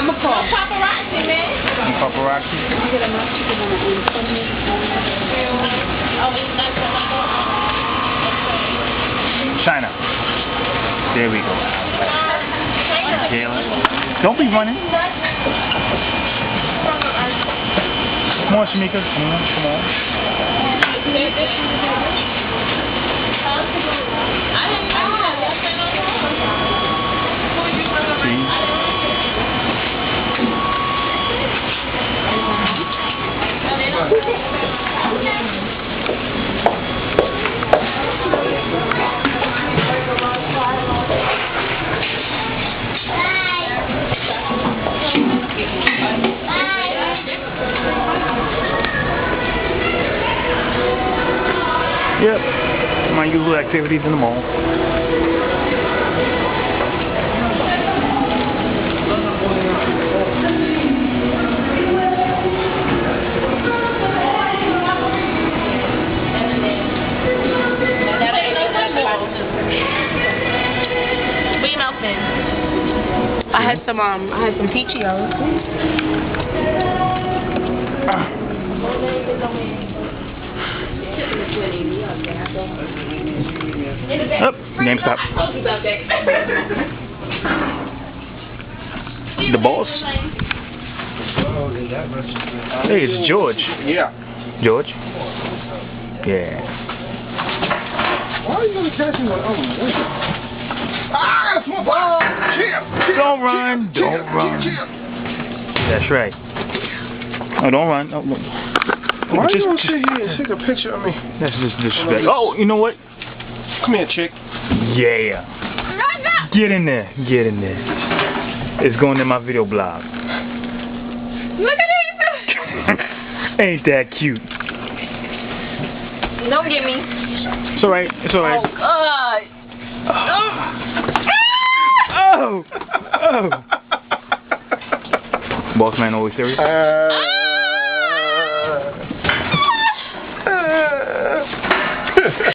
I'm gonna call. Paparazzi, man. Paparazzi? China. There we go. Taylor. Don't be running. Come on, Shamika. Come on. Yep, my usual activities in the mall. I had some Peachios. Oh, GameStop. The boss? Hey, it's George. Yeah. George? Yeah. Why are you gonna catch me when I'm awake? Ah, that's my ball! Don't run. Don't run. That's right. Oh, don't run. Oh, why are you gonna sit here and take a picture of me? That's just disrespect. Oh, you know what? Come here, chick. Yeah. Get in there. Get in there. It's going in my video blog. Look at it. Ain't that cute? Don't get me. It's alright. It's alright. Oh, God. Oh. Boss man always serious?